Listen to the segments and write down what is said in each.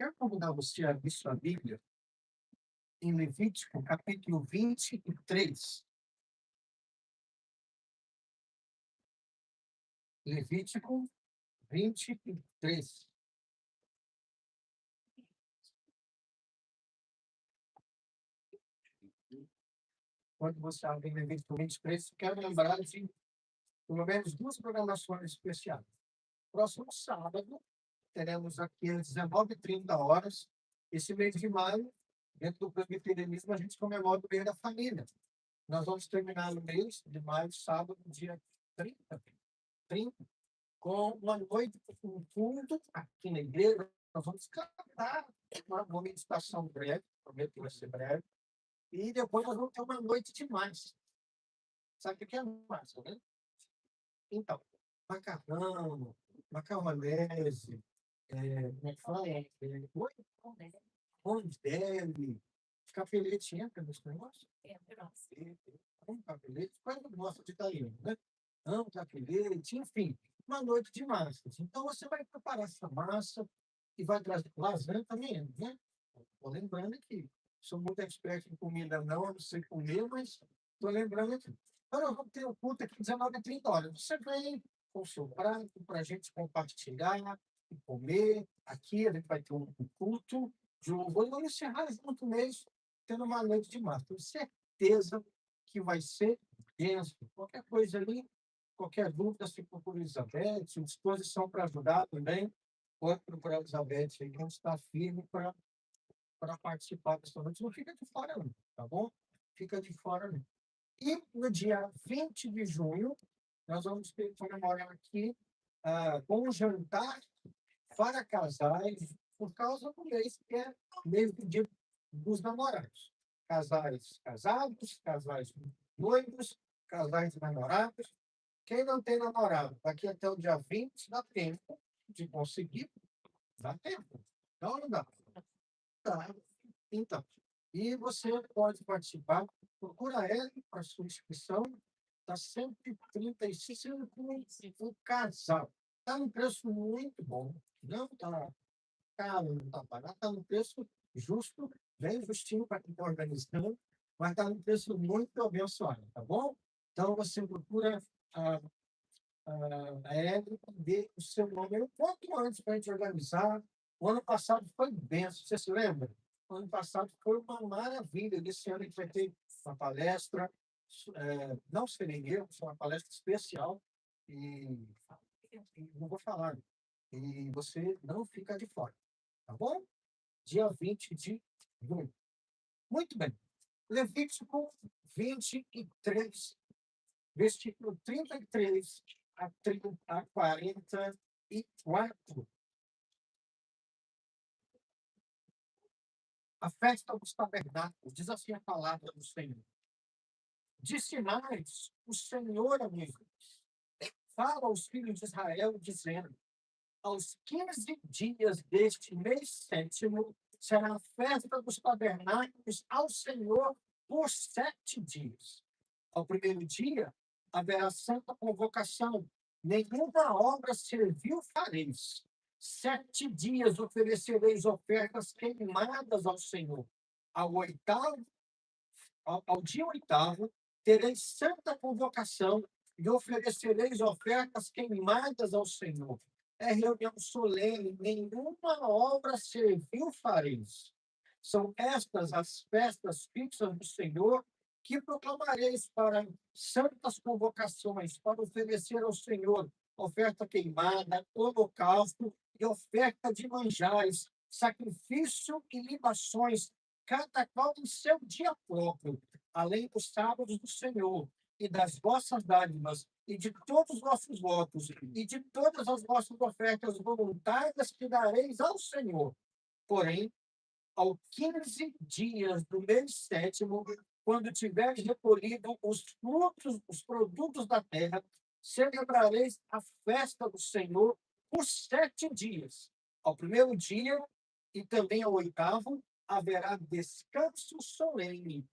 quero convidar você a abrir sua Bíblia em Levítico, capítulo 23. Levítico 23. Quando você abre Levítico 23, quero lembrar de pelo menos duas programações especiais. Próximo sábado, teremos aqui às 19h30. Esse mês de maio, dentro do presbiterianismo, a gente comemora o mês da família. Nós vamos terminar o mês de maio, sábado, dia 30, com uma noite, um culto aqui na igreja. Nós vamos cantar uma meditação breve, prometo que vai ser breve, e depois nós vamos ter uma noite de massa. Sabe o que é massa, né? Então, macarrão, macarronese, como é que fala? Pão de deve, capelete entra nesse negócio? Capelete, quase não gosta de italiano, né? Amo capelete, enfim, uma noite de massas. Então, você vai preparar essa massa e vai trazer lasanha também, né? Estou lembrando que sou muito expert em comida, não sei comer, mas estou lembrando aqui. Então, nós vamos ter o culto aqui 19h30. Você vem com o seu prato para a gente compartilhar e comer. Aqui a gente vai ter um culto de louvor e vamos encerrar junto mês tendo uma noite de massa. Tenho certeza que vai ser denso. Qualquer coisa ali, qualquer dúvida, se procura Elizabeth, disposição para ajudar também. Pode procurar a Elizabeth aí, que a gente está firme para participar dessa noite. Não fica de fora, não, tá bom? Fica de fora, não. E no dia 20 de junho, nós vamos comemorar aqui um jantar para casais, por causa do mês que é mês do dia dos namorados. Casais casados, casais noivos, casais namorados. Quem não tem namorado, daqui até o dia 20, dá tempo de conseguir, dá tempo. Não, não dá. Tá. Então, e você pode participar, procura ela para sua inscrição, está R$ 135 um casal. Está num preço muito bom, não está caro, não está barato, está num preço justo, bem justinho para quem está organizando, mas está num preço muito abençoado, tá bom? Então, você procura a Ellen, dê o seu nome um pouco antes para a gente organizar. O ano passado foi benção, você se lembra? O ano passado foi uma maravilha. Esse ano a gente vai ter uma palestra, não serei eu, uma palestra especial, e não vou falar. E você não fica de fora, tá bom? Dia 20 de junho. Muito bem. Levítico 23, versículo 33 a 44. A festa dos tabernáculos, diz assim a palavra do Senhor. De sinais, o Senhor a Moisés fala aos filhos de Israel, dizendo: aos 15 dias deste mês sétimo, será a festa dos tabernáculos ao Senhor por 7 dias. Ao primeiro dia, haverá santa convocação, nenhuma obra servil fareis. 7 dias oferecereis ofertas queimadas ao Senhor. Ao dia oitavo, tereis santa convocação e oferecereis ofertas queimadas ao Senhor. É reunião solene, nenhuma obra servil fareis. São estas as festas fixas do Senhor, que proclamareis para santas convocações, para oferecer ao Senhor oferta queimada, holocausto e oferta de manjares, sacrifício e libações, cada qual em seu dia próprio, além dos sábados do Senhor, e das vossas dádivas, e de todos os vossos votos, e de todas as vossas ofertas voluntárias que dareis ao Senhor. Porém, ao 15 dias do mês sétimo, quando tiveres recolhido os frutos, os produtos da terra, celebrareis a festa do Senhor por 7 dias. Ao primeiro dia e também ao oitavo, haverá descanso solene.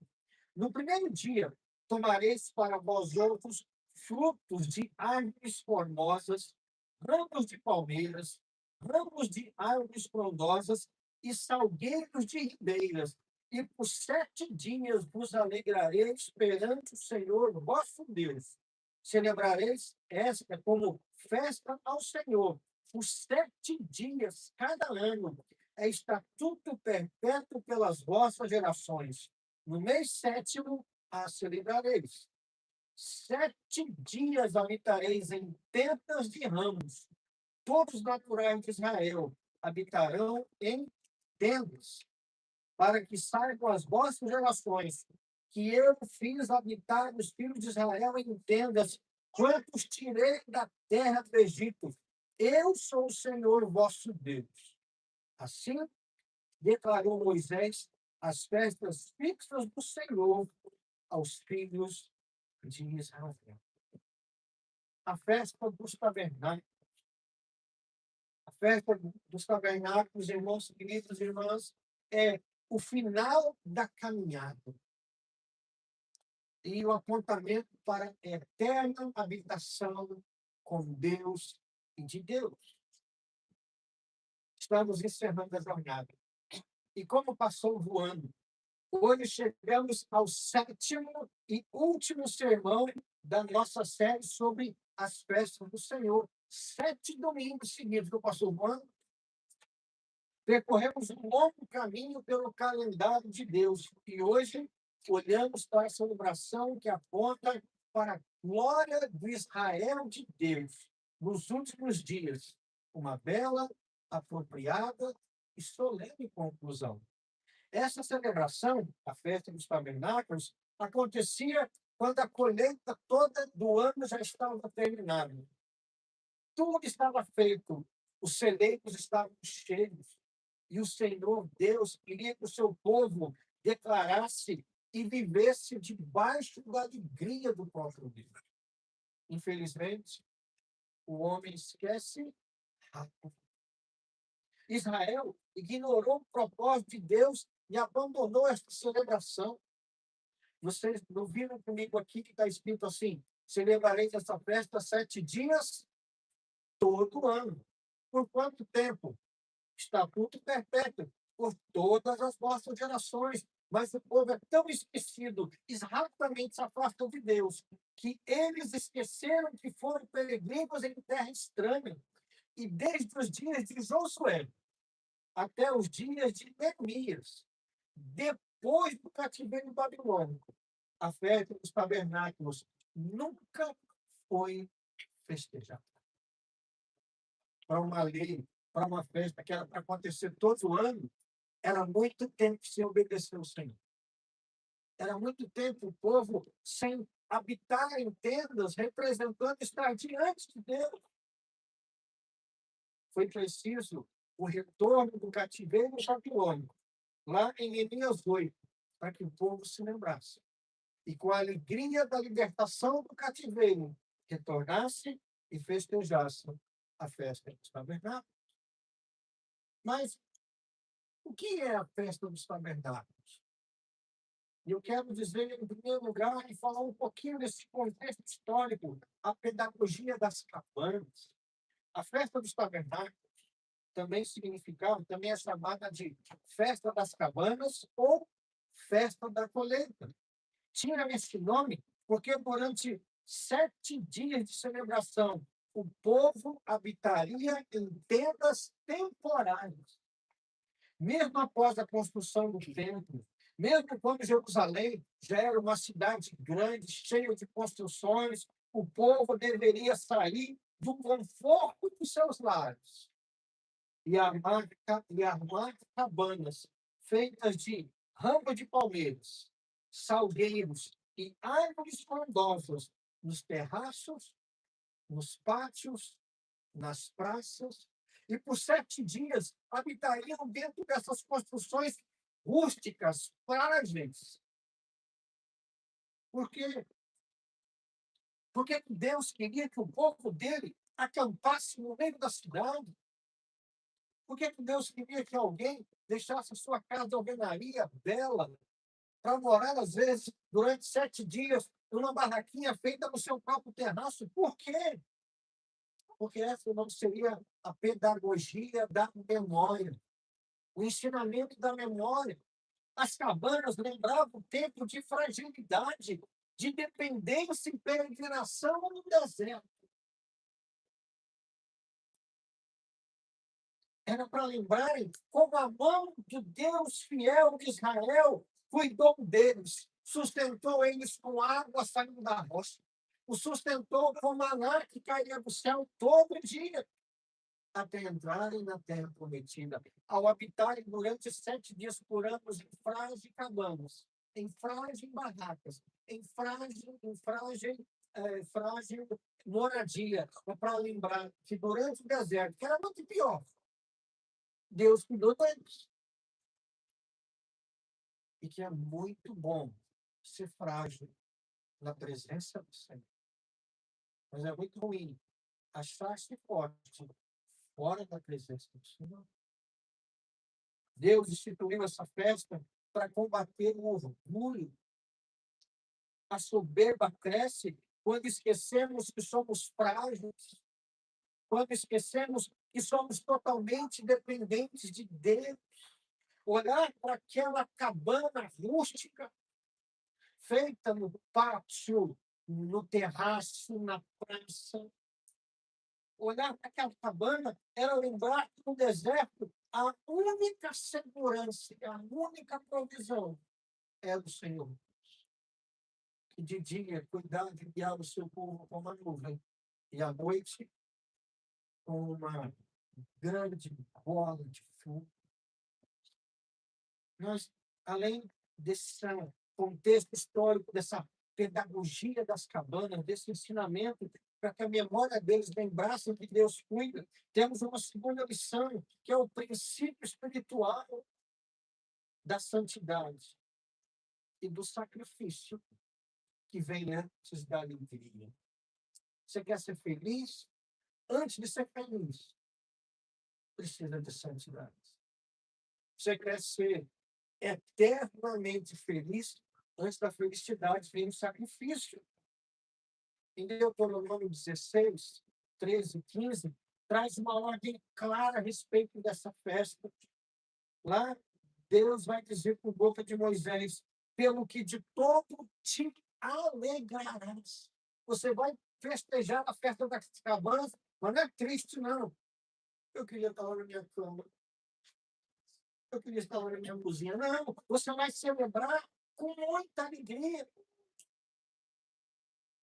No primeiro dia, tomareis para vós outros frutos de árvores formosas, ramos de palmeiras, ramos de árvores frondosas e salgueiros de ribeiras, e por 7 dias vos alegrareis perante o Senhor vosso Deus. Celebrareis esta como festa ao Senhor, por 7 dias cada ano. É estatuto perpétuo pelas vossas gerações. No mês sétimo a celebrareis. 7 dias habitareis em tendas de ramos. Todos os naturais de Israel habitarão em tendas, para que saibam as vossas gerações, que eu fiz habitar os filhos de Israel em tendas, quantos tirei da terra do Egito. Eu sou o Senhor vosso Deus. Assim declarou Moisés as festas fixas do Senhor aos filhos de Israel. A festa dos tabernáculos. A festa dos tabernáculos, irmãos, queridos irmãs, é o final da caminhada e o apontamento para a eterna habitação com Deus e de Deus. Estamos encerrando a jornada. E como passou voando, hoje chegamos ao 7º e último sermão da nossa série sobre as festas do Senhor. 7 domingos seguidos que passou voando. Percorremos um longo caminho pelo calendário de Deus. E hoje olhamos para a celebração que aponta para a glória do Israel de Deus nos últimos dias. Uma bela, apropriada e solene conclusão. Essa celebração, a festa dos tabernáculos, acontecia quando a colheita toda do ano já estava terminada. Tudo estava feito, os celeiros estavam cheios, e o Senhor Deus queria que o seu povo declarasse e vivesse debaixo da alegria do próprio Deus. Infelizmente, o homem esquece rápido. Israel ignorou o propósito de Deus e abandonou esta celebração. Vocês não viram comigo aqui que está escrito assim: celebrareis essa festa 7 dias todo ano. Por quanto tempo? Estatuto perpétuo por todas as vossas gerações. Mas o povo é tão esquecido, rapidamente se afastam de Deus, que eles esqueceram que foram peregrinos em terra estranha. E desde os dias de Josué até os dias de Neemias, depois do cativeiro babilônico, a festa dos tabernáculos nunca foi festejada. Para uma lei, para uma festa que era para acontecer todo ano, era muito tempo sem obedecer ao Senhor. Era muito tempo o povo sem habitar em tendas, representando estar diante de Deus. Foi preciso o retorno do cativeiro babilônico, lá em Neemias 8, para que o povo se lembrasse. E com a alegria da libertação do cativeiro, retornasse e festejasse a festa dos tabernáculos. Mas o que é a festa dos tabernáculos? Eu quero dizer, em primeiro lugar, e falar um pouquinho desse contexto histórico, a pedagogia das cabanas. A festa dos tabernáculos também é chamada de festa das cabanas ou festa da colheita. Tinha esse nome porque durante 7 dias de celebração, o povo habitaria em tendas temporárias. Mesmo após a construção do templo, mesmo quando Jerusalém já era uma cidade grande, cheia de construções, o povo deveria sair do conforto dos seus lares e armar cabanas feitas de ramo de palmeiras, salgueiros e árvores frondosas nos terraços, nos pátios, nas praças, e por 7 dias habitariam dentro dessas construções rústicas, frágeis. Porque Deus queria que o povo dele acampasse no meio da cidade. Porque Deus queria que alguém deixasse a sua casa de alvenaria bela para morar, às vezes, durante 7 dias, numa barraquinha feita no seu próprio terraço. Por quê? Porque essa não seria a pedagogia da memória. o ensinamento da memória. As cabanas lembravam o tempo de fragilidade, de dependência e peregrinação no deserto. Era para lembrarem como a mão do Deus fiel de Israel cuidou deles, sustentou eles com água saindo da rocha, o sustentou com maná que caía do céu todo dia, até entrarem na terra prometida, ao habitarem durante 7 dias por ano em frágeis cabanas, em frágeis barracas, em frágil moradia, para lembrar que durante o deserto, que era muito pior, Deus cuidou deles. E que é muito bom ser frágil na presença do Senhor. Mas é muito ruim achar-se forte fora da presença do Senhor. Deus instituiu essa festa para combater o orgulho. A soberba cresce quando esquecemos que somos frágeis, quando esquecemos que somos totalmente dependentes de Deus. Olhar para aquela cabana rústica, feita no pátio, no terraço, na praça. Olhar para aquela cabana era lembrar que no deserto a única segurança, a única provisão é do Senhor. Que de dia cuidar de guiar o seu povo como uma nuvem, e à noite com uma grande bola de fogo. Nós, além desse contexto histórico, dessa pedagogia das cabanas, desse ensinamento, para que a memória deles lembrassem que Deus cuida, temos uma segunda lição, que é o princípio espiritual da santidade e do sacrifício que vem antes da alegria. Você quer ser feliz? Antes de ser feliz, precisa de santidade. Você quer ser eternamente feliz? Antes da felicidade vem o sacrifício. Em Deuteronômio 16, 13, 15, traz uma ordem clara a respeito dessa festa. Lá, Deus vai dizer por boca de Moisés: pelo que de todo te alegrarás. Você vai festejar a festa das cabanas, mas não é triste, não. Eu queria estar lá na minha cama. Eu queria estar lá na minha cozinha. Não, você vai celebrar com muita alegria.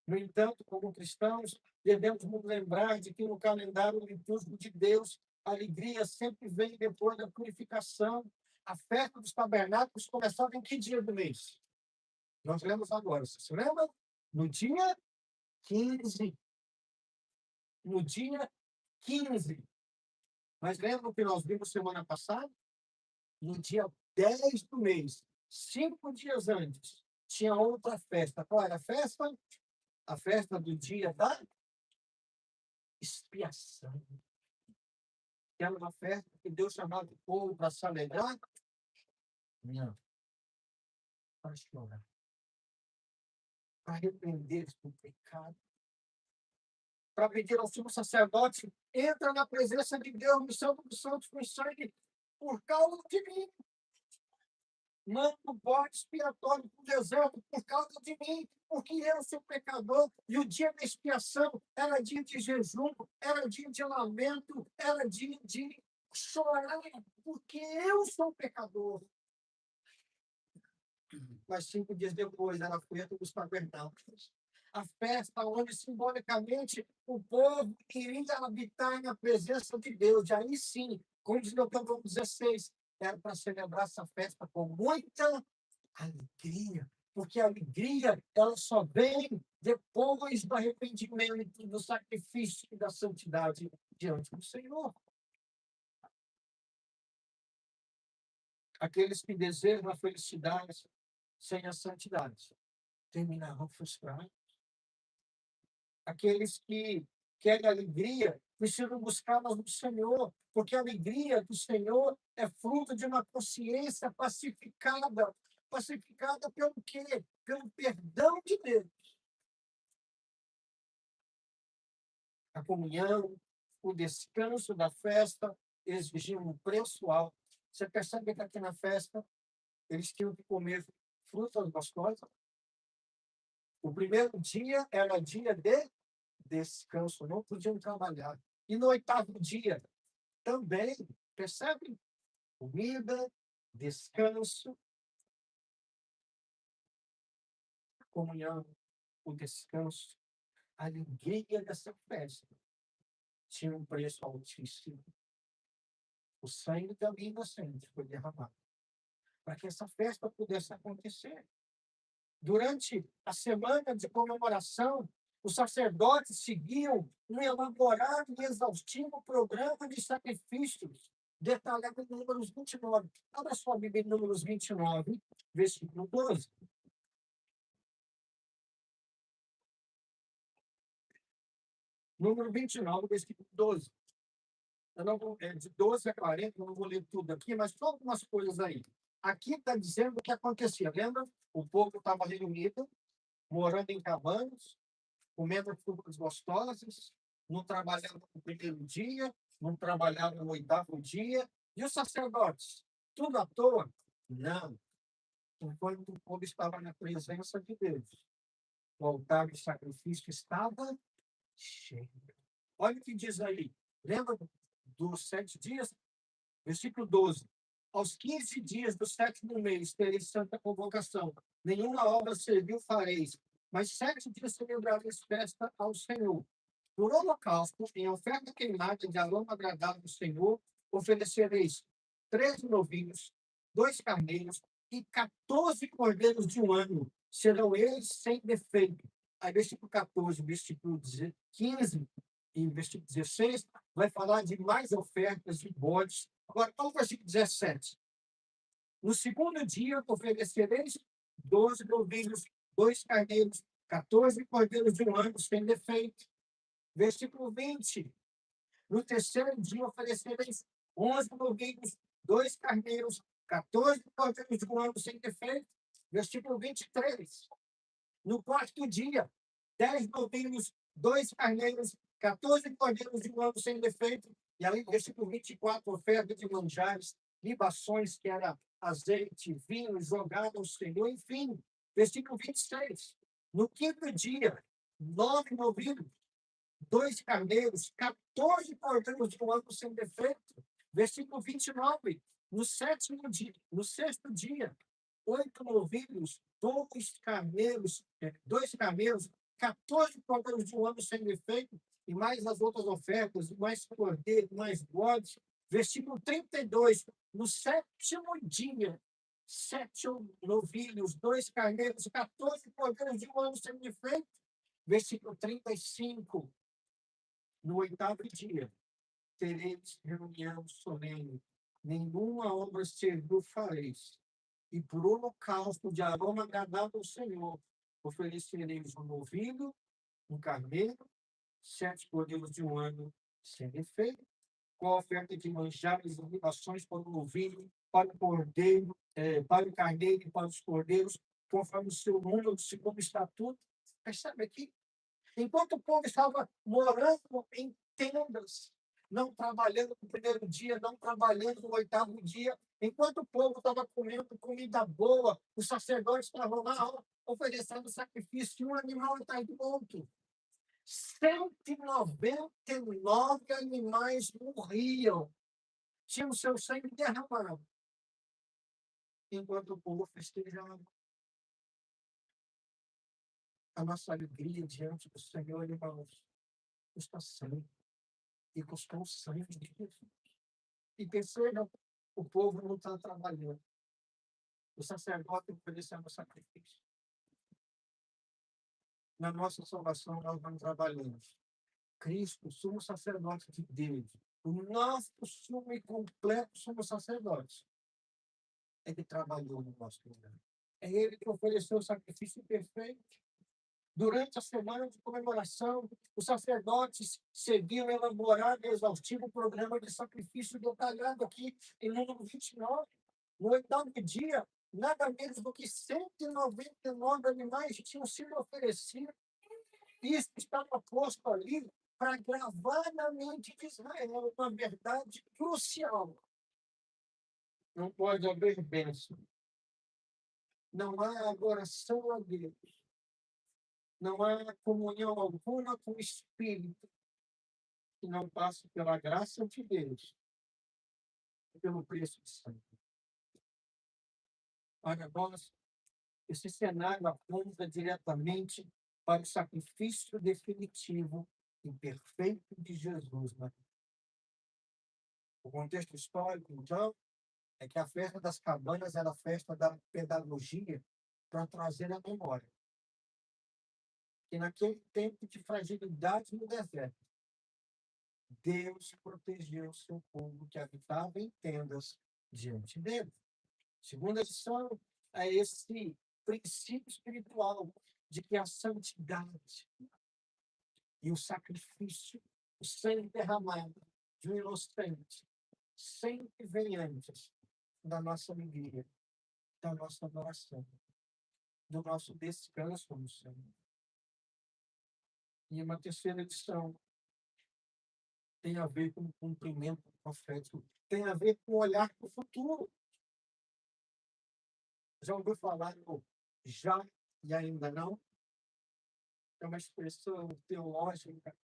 No entanto, como cristãos, devemos nos lembrar de que no calendário litúrgico de Deus, a alegria sempre vem depois da purificação. A festa dos tabernáculos começava em que dia do mês? Nós lemos agora. Você se lembra? No dia 15. No dia 15. Mas lembra o que nós vimos semana passada? No dia 10 do mês, 5 dias antes, tinha outra festa. Qual era a festa? A festa do dia da expiação. Que era uma festa que Deus chamava o povo para se alegrar. Não, para chorar. Para arrepender-se do pecado. Para pedir ao sumo sacerdote: entra na presença de Deus, no Santo dos Santos, com sangue, por causa de mim. Manda o bode expiatório para o deserto por causa de mim, porque eu sou pecador. E o dia da expiação era dia de jejum, era dia de lamento, era dia de chorar, porque eu sou pecador. Mas 5 dias depois, era a festa dos tabernáculos. A festa onde, simbolicamente, o povo queria habitar na presença de Deus. E aí sim, como diz Deuteronômio 16, era para celebrar essa festa com muita alegria, porque a alegria ela só vem depois do arrependimento, do sacrifício e da santidade diante do Senhor. Aqueles que desejam a felicidade sem a santidade terminarão frustrados. Aqueles que querem alegria precisam buscá-la no Senhor, porque a alegria do Senhor é fruto de uma consciência pacificada. Pacificada pelo quê? Pelo perdão de Deus. A comunhão, o descanso da festa exigiam um preço alto. Você percebe que aqui na festa eles tinham que comer frutas gostosas. O primeiro dia era dia de descanso, não podiam trabalhar. E no oitavo dia também, percebe? Comida, descanso, comunhão, o descanso, a alegria dessa festa tinha um preço altíssimo. O sangue da minha inocente foi derramado para que essa festa pudesse acontecer. Durante a semana de comemoração, os sacerdotes seguiam um elaborado e exaustivo programa de sacrifícios, detalhado em Números 29. Abra sua Bíblia em Números 29, versículo 12. Número 29, versículo 12. Eu não vou, de 12 a 40, eu não vou ler tudo aqui, mas só algumas coisas aí. Aqui está dizendo o que acontecia, lembra? O povo estava reunido, morando em cabanas, comendo frutas gostosas, não trabalhando no primeiro dia, não trabalhando no oitavo dia. E os sacerdotes? Tudo à toa? Não. Enquanto o povo estava na presença de Deus, o altar de sacrifício estava cheio. Olha o que diz aí. Lembra dos 7 dias? Versículo 12. Aos 15 dias do 7º mês tereis santa convocação. Nenhuma obra servil fareis, mas 7 dias celebrareis festa ao Senhor. Por holocausto, em oferta queimada de aroma agradável ao Senhor, oferecereis 13 novilhos, 2 carneiros e 14 cordeiros de um ano. Serão eles sem defeito. Aí, versículo 14, versículo 15 e versículo 16, vai falar de mais ofertas de bodes. Agora, olha o versículo 17. No segundo dia, oferecereis 12 novilhos, 2 carneiros, 14 cordeiros de um ano sem defeito. Versículo 20. No terceiro dia, oferecereis 11 novilhos, 2 carneiros, 14 cordeiros de um ano sem defeito. Versículo 23. No quarto dia, 10 novilhos, 2 carneiros, 14 cordeiros de um ano sem defeito. E aí, versículo 24, oferta de manjares, libações, que era azeite, vinho, jogado ao Senhor, enfim. Versículo 26. No quinto dia, 9 novilhos, 2 carneiros, 14 cordeiros de um ano sem defeito. Versículo 29. No sétimo dia, no sexto dia, 8 novilhos, 2 carneiros, 14 cordeiros de um ano sem defeito, e mais as outras ofertas, mais cordeiro, mais bodes. Versículo 32. No sétimo dia, 7 novilhos, 2 carneiros, 14 cordeiros de um ano sem defeito. Versículo 35. No oitavo dia, tereis reunião solene, nenhuma obra servil fareis, e por holocausto de aroma agradável ao Senhor, oferecereis um novilho, um carneiro, 7 cordeiros de um ano sem defeito, com a oferta de manjares e libações para o novilho, para o cordeiro, para o carneiro e para os cordeiros, conforme o seu número, segundo o estatuto. Percebe aqui? Enquanto o povo estava morando em tendas, não trabalhando no primeiro dia, não trabalhando no oitavo dia, enquanto o povo estava comendo comida boa, os sacerdotes estavam lá oferecendo sacrifício, e um animal atrás do outro. 199 animais morriam, tinham seu sangue derramado, enquanto o povo festejava. A nossa alegria diante do Senhor, irmãos, custa sangue, e custou o sangue de Jesus. E percebam, o povo não está trabalhando. O sacerdote oferecendo sacrifício. Na nossa salvação, nós não trabalhamos. Cristo, sumo sacerdote de Deus, o nosso sumo e completo sumo sacerdote, ele trabalhou no nosso lugar. É ele que ofereceu o sacrifício perfeito. Durante a semana de comemoração, os sacerdotes seguiam elaborado e exaustivo programa de sacrifício detalhado aqui em número 29. No oitavo dia, nada menos do que 199 animais tinham sido oferecidos. Isso estava posto ali para gravar na mente de Israel uma verdade crucial. não pode haver bênção. Não há adoração a Deus. Não há comunhão alguma com o Espírito que não passe pela graça de Deus e pelo preço de sangue. Para nós, esse cenário aponta diretamente para o sacrifício definitivo e perfeito de Jesus. O contexto histórico, então, é que a festa das cabanas era a festa da pedagogia para trazer a memória. E naquele tempo de fragilidade no deserto, Deus protegeu o seu povo que habitava em tendas diante dele. Segunda lição é esse princípio espiritual de que a santidade e o sacrifício, o sangue derramado de um inocente, sempre vem antes da nossa alegria, da nossa adoração, do nosso descanso no Senhor. E uma terceira lição tem a ver com o cumprimento profético, tem a ver com olhar para o futuro. Já ouviu falar no já e ainda não? É uma expressão teológica.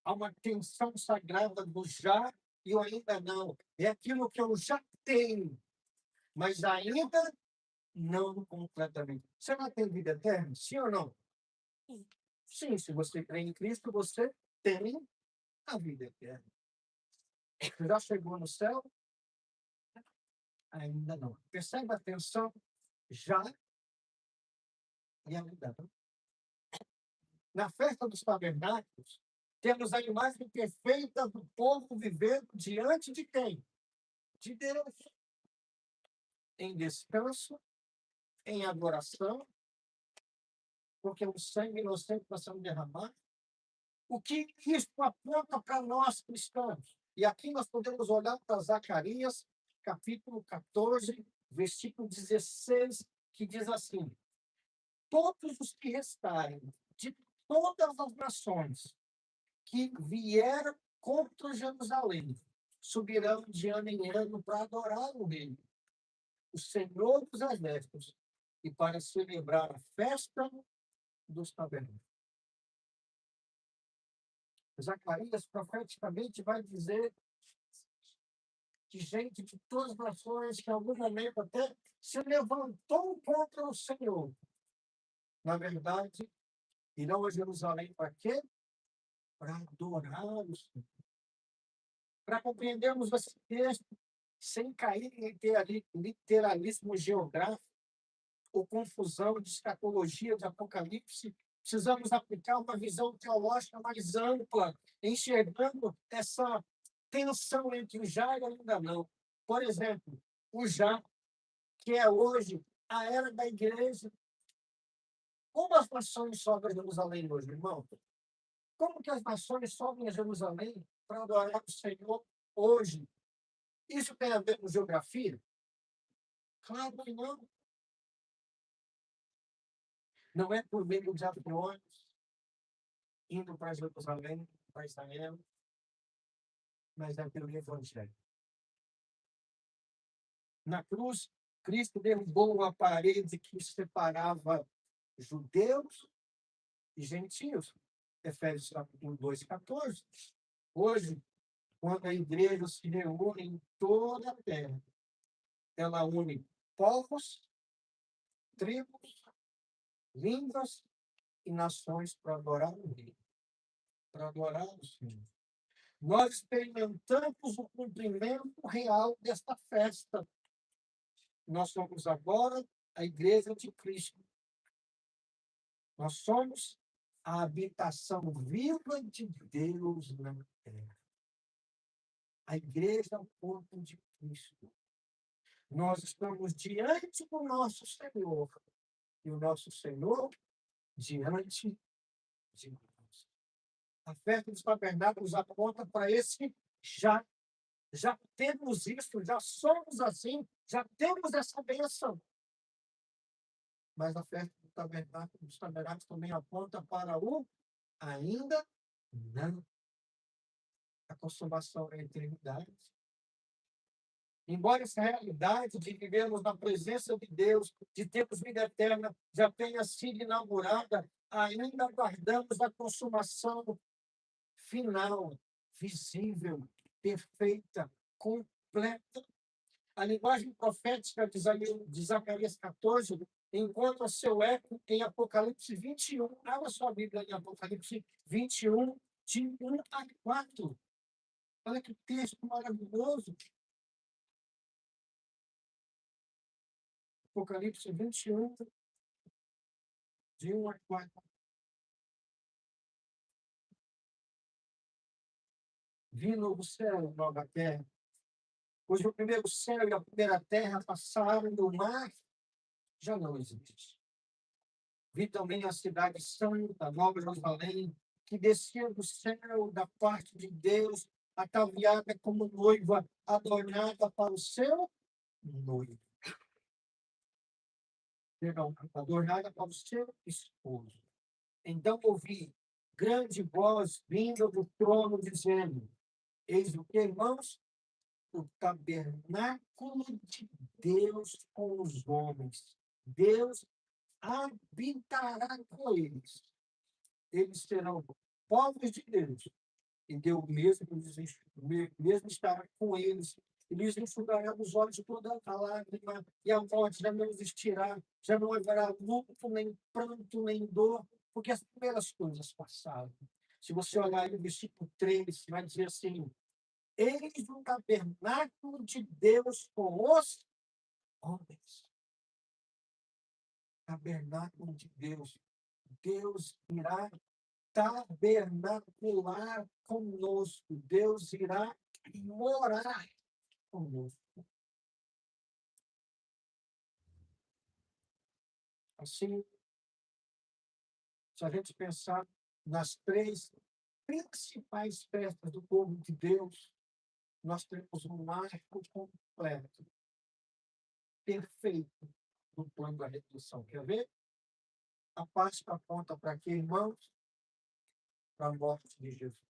Há uma tensão sagrada do já e o ainda não. É aquilo que eu já tenho, mas ainda não completamente. Você não tem vida eterna? Sim ou não? Sim, se você crê em Cristo, você tem a vida eterna. Já chegou no céu? Ainda não. Percebe a tensão? Já e ainda não. Na festa dos tabernáculos, temos a imagem perfeita do povo vivendo diante de quem? De Deus. Em descanso, em adoração, porque o sangue inocente está sendo derramado. O que isso aponta para nós cristãos? E aqui nós podemos olhar para Zacarias, capítulo 14, versículo 16, que diz assim: todos os que restarem de todas as nações que vieram contra Jerusalém subirão de ano em ano para adorar o Rei, o Senhor dos Exércitos, e para celebrar a festa dos tabernáculos. Zacarias profeticamente vai dizer que gente de todas as nações que em algum momento até se levantou contra o Senhor, na verdade, irão a Jerusalém para quê? Para adorar o Senhor. Para compreendermos esse texto sem cair em literalismo geográfico ou confusão de escatologia de Apocalipse, precisamos aplicar uma visão teológica mais ampla, enxergando essa tensão entre o já e o ainda não. Por exemplo, o já, que é hoje a era da igreja. Como as nações sobem a Jerusalém hoje, irmão? Como que as nações sobem a Jerusalém para adorar o Senhor hoje? Isso tem a ver com geografia? Claro que não. Não é por meio de aviões indo para Jerusalém, para Israel, mas é pelo Evangelho. Na cruz, Cristo derrubou a parede que separava judeus e gentios. Efésios capítulo 2, 14. Hoje, quando a igreja se reúne em toda a terra, ela une povos, tribos, línguas e nações para adorar o Rei, para adorar o Senhor. Nós experimentamos o cumprimento real desta festa. Nós somos agora a igreja de Cristo. Nós somos a habitação viva de Deus na terra. A igreja é o corpo de Cristo. Nós estamos diante do nosso Senhor e o nosso Senhor diante de nós. A festa dos tabernáculos aponta para esse já. Já temos isso, já somos assim, já temos essa bênção. Mas a festa dos tabernáculos também aponta para o ainda não. A consumação da eternidade. Embora essa realidade de vivermos na presença de Deus, de termos vida eterna, já tenha sido inaugurada, ainda aguardamos a consumação final, visível, perfeita, completa. A linguagem profética de Zacarias 14 encontra seu eco em Apocalipse 21. Abra sua Bíblia em Apocalipse 21, de 1 a 4. Olha que texto maravilhoso. Apocalipse 21, de 1 a 4. Vi novo céu e nova terra, pois o primeiro céu e a primeira terra passaram e o mar já não existe. Vi também a cidade santa, Nova Jerusalém, que descia do céu da parte de Deus, ataviada como noiva, adornada para o seu noivo. Perdão, adornada para o seu esposo. Então ouvi grande voz vinda do trono, dizendo: Eis o que, irmãos? O tabernáculo de Deus com os homens. Deus habitará com eles. Eles serão povos de Deus. E Deus mesmo estará com eles. E lhes enxugará dos olhos toda a lágrima, e a morte já não existirá, já não haverá luto, nem pranto, nem dor, porque as primeiras coisas passaram. Se você olhar aí no versículo 3, vai dizer assim: Eis o tabernáculo de Deus com os homens. Tabernáculo de Deus. Deus irá tabernacular conosco. Deus irá morar conosco. Assim, se a gente pensar nas três principais festas do povo de Deus, nós temos um marco completo, perfeito, do plano da redenção. Quer ver? A Páscoa aponta para quê, irmãos? Para a morte de Jesus.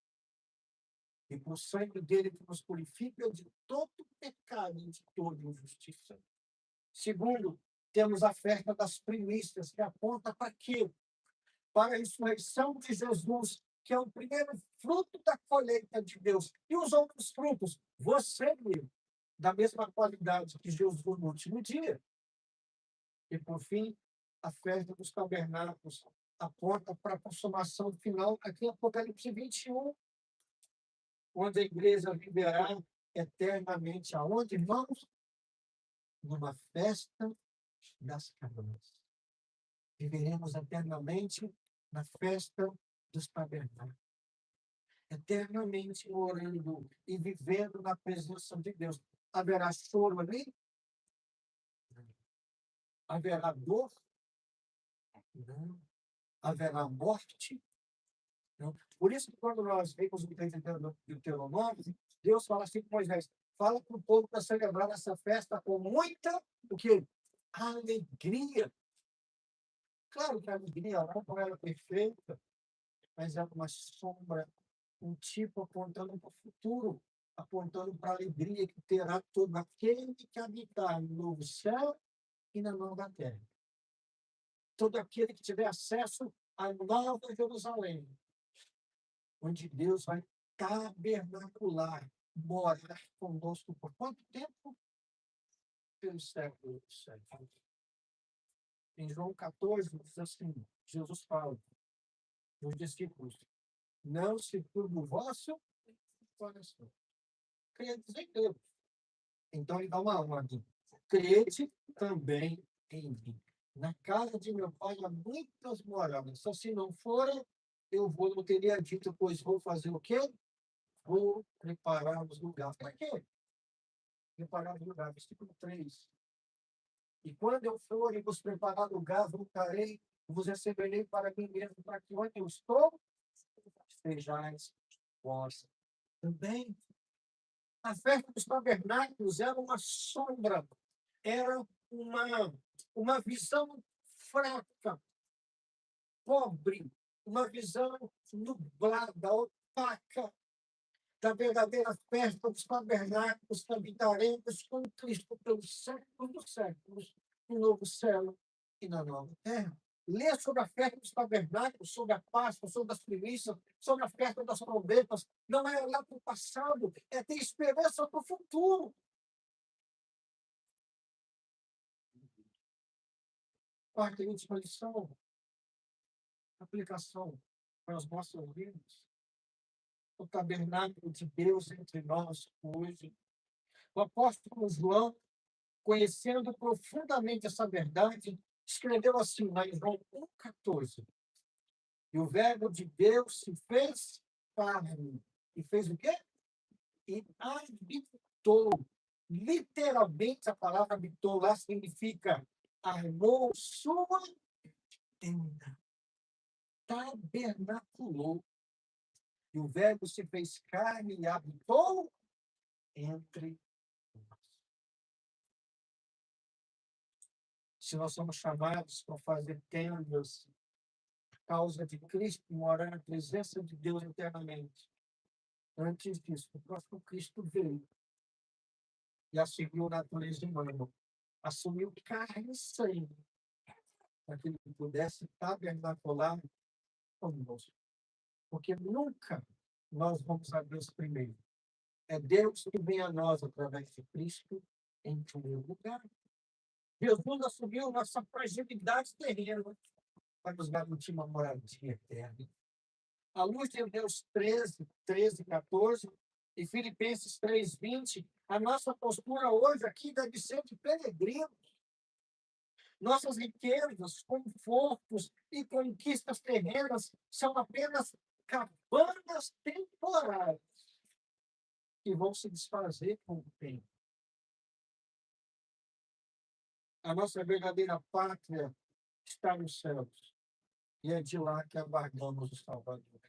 E por sangue dele que nos purifica de todo pecado e de toda injustiça. Segundo, temos a festa das primícias, que aponta para quê? Para a ressurreição de Jesus, que é o primeiro fruto da colheita de Deus. E os outros frutos, você viu, da mesma qualidade que Jesus no último dia. E, por fim, a festa dos tabernáculos aponta para a consumação final aqui em Apocalipse 21, onde a igreja viverá eternamente. Aonde, irmãos? Numa festa das cabras. Viveremos eternamente na festa dos tabernáculos. Eternamente orando e vivendo na presença de Deus. Haverá choro ali? Haverá dor? Não. Haverá morte? Não. Por isso que quando nós vemos o texto do Deuteronômio, Deus fala assim com Moisés: fala para o povo para celebrar essa festa com muita o quê? Alegria. Claro que a alegria não era perfeita, mas é uma sombra, um tipo apontando para o futuro, apontando para a alegria que terá todo aquele que habitar no novo céu e na nova terra. Todo aquele que tiver acesso à nova Jerusalém, onde Deus vai tabernacular, morar conosco por quanto tempo? Pelos séculos dos séculos. Em João 14, diz assim, Jesus fala os discípulos: não se turbe o vosso coração. Credes em Deus. Então ele dá uma ordem: crede também em mim. Na casa de meu pai há muitas moradas. Só se não forem, eu vou, não teria dito, pois vou fazer o quê? Vou preparar os lugares. Para quê? Preparar os lugares. Versículo 3. E quando eu for e vos preparar lugar, voltarei, vos receberei para mim mesmo, para que onde eu estou, estejais vós também. A festa dos tabernáculos era uma sombra, era uma visão fraca, pobre, uma visão nublada, opaca da verdadeira festa dos tabernáculos que habitaremos com Cristo pelos séculos dos séculos, no novo céu e na nova terra. Lê sobre a festa dos tabernáculos, sobre a Páscoa, sobre as primícias, sobre a festa das trombetas. Não é olhar para o passado, é ter esperança para o futuro. Quarta e última lição, aplicação para os nossos vidas. O tabernáculo de Deus entre nós hoje. O apóstolo João, conhecendo profundamente essa verdade, escreveu assim lá em João 1,14. E o verbo de Deus se fez carne. E fez o quê? E habitou. Literalmente, a palavra habitou lá significa armou sua tenda. Tabernaculou. E o verbo se fez carne e habitou entre nós. Se nós somos chamados para fazer tendas, por causa de Cristo, morar na presença de Deus eternamente. Antes disso, o próprio Cristo veio e assumiu a natureza humana, assumiu carne e sangue, para que ele pudesse tabernacular conosco. Porque nunca nós vamos a Deus primeiro. É Deus que vem a nós através de Cristo em primeiro lugar. Jesus assumiu nossa fragilidade terrena para nos garantir uma moradia eterna. À luz de Hebreus 13, 14 e Filipenses 3:20, a nossa postura hoje aqui deve ser de peregrinos. Nossas riquezas, confortos e conquistas terrenas são apenas cabanas temporárias que vão se desfazer com o tempo. A nossa verdadeira pátria está nos céus. E é de lá que aguardamos o Salvador.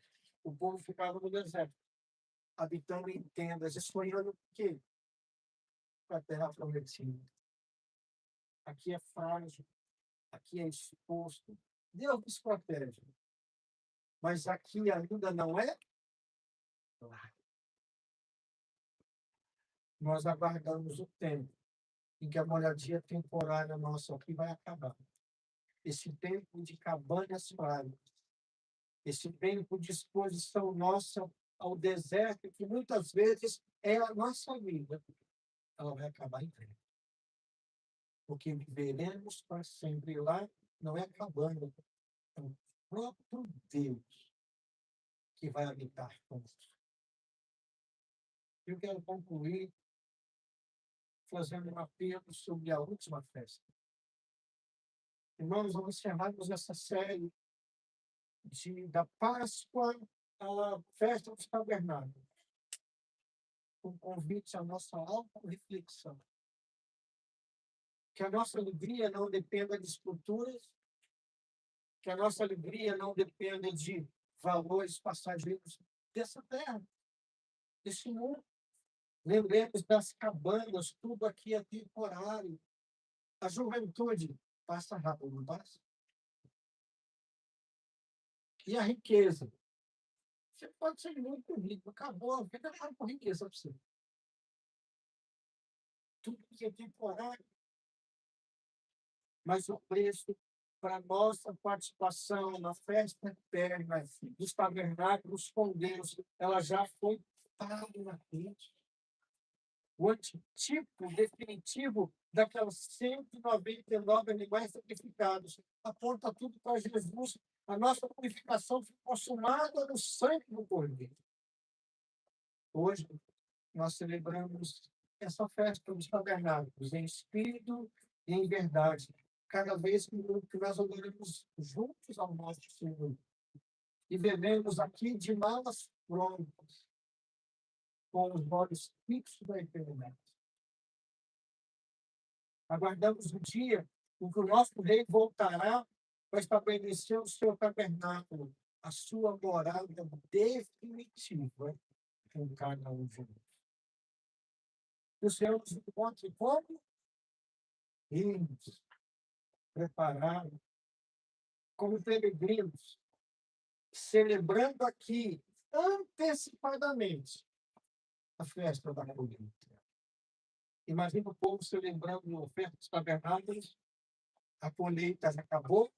O povo ficava no deserto, habitando em tendas, e sonhando o quê? Com a terra prometida. Aqui é frágil, aqui é exposto. Deus nos protege. Mas aqui ainda não é lá. Nós aguardamos o tempo em que a moradia temporária nossa aqui vai acabar. Esse tempo de cabanas frágeis, esse tempo de exposição nossa ao deserto, que muitas vezes é a nossa vida, ela vai acabar em breve. Porque viveremos para sempre lá, não é cabana, é o próprio Deus que vai habitar conosco. Eu quero concluir fazendo um apelo sobre a última festa. Irmãos, vamos encerrarmos essa série da Páscoa à festa dos tabernáculos, um convite à nossa auto-reflexão. Que a nossa alegria não dependa de estruturas, que a nossa alegria não dependa de valores passageiros dessa terra, desse mundo. Lembremos das cabanas, tudo aqui é temporário. A juventude passa rápido, não passa? E a riqueza? Você pode ser muito rico, acabou a vida, não com riqueza para você. Tudo que é temporário. Mas o preço para a nossa participação na festa eterna dos tabernáculos com Deus, ela já foi paga na cruz. O antigo definitivo daquelas 199 animais sacrificados aponta tudo para Jesus. A nossa purificação foi consumada no sangue do Cordeiro. Hoje, nós celebramos essa festa dos tabernáculos em espírito e em verdade. Cada vez que nós adoramos juntos ao nosso Senhor e bebemos aqui de malas prontas, com os olhos fixos da eternidade. Aguardamos o dia em que o nosso rei voltará para estabelecer o seu tabernáculo, a sua morada definitiva com cada um de nós. O Senhor nos encontre como? Lindos, preparados, como peregrinos, celebrando aqui antecipadamente a festa da colheita. Imagina o povo se lembrando de oferta dos tabernáculos, a colheita já acabou,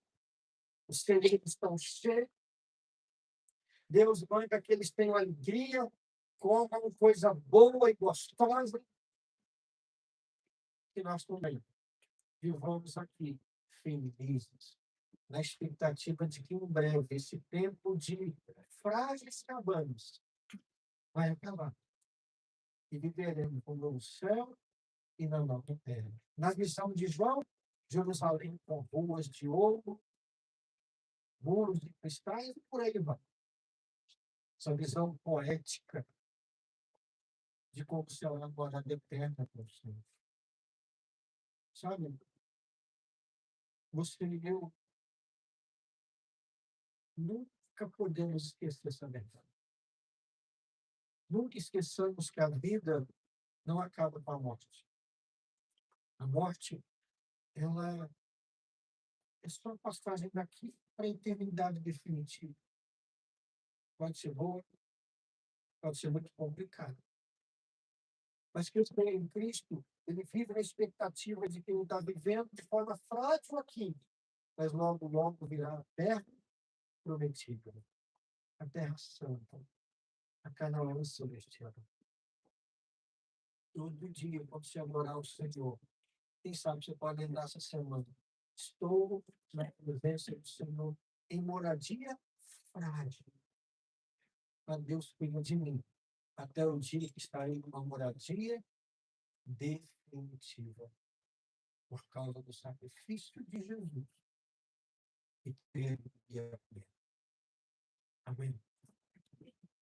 os celeiros estão cheios, Deus manda que eles tenham alegria, comam coisa boa e gostosa, e nós também vivamos aqui felizes, na expectativa de que em breve esse tempo de frágeis cabanas vai acabar. E viveremos no novo céu e na nova terra. Na visão de João, Jerusalém com ruas de ouro, muros de cristais e por aí vai. Essa visão poética de como será a morada eterna com o Senhor. Sabe, você e eu nunca podemos esquecer essa verdade. Nunca esqueçamos que a vida não acaba com a morte. A morte, ela é só passagem daqui para a eternidade definitiva. Pode ser boa, pode ser muito complicada. Mas que eu creio em Cristo, ele vive na expectativa de que ele está vivendo de forma frágil aqui, mas logo, logo virá a terra prometida, a terra santa, a Canaã celestial. Todo dia, quando você adorar o Senhor, quem sabe você pode lembrar essa semana. Estou na presença do Senhor em moradia frágil. Mas Deus cuida de mim até o dia que estarei numa moradia definitiva, por causa do sacrifício de Jesus, que teve e é pleno. Amém.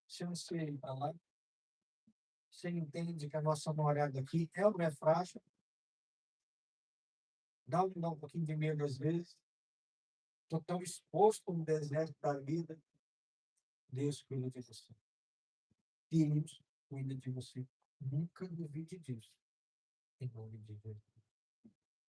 Se você ir para lá, você entende que a nossa morada aqui é ou não é frágil, dá um pouquinho de medo às vezes, estou tão exposto no deserto da vida, Deus cuida de você. Deus cuida de você. Nunca duvide disso. Em nome de Jesus.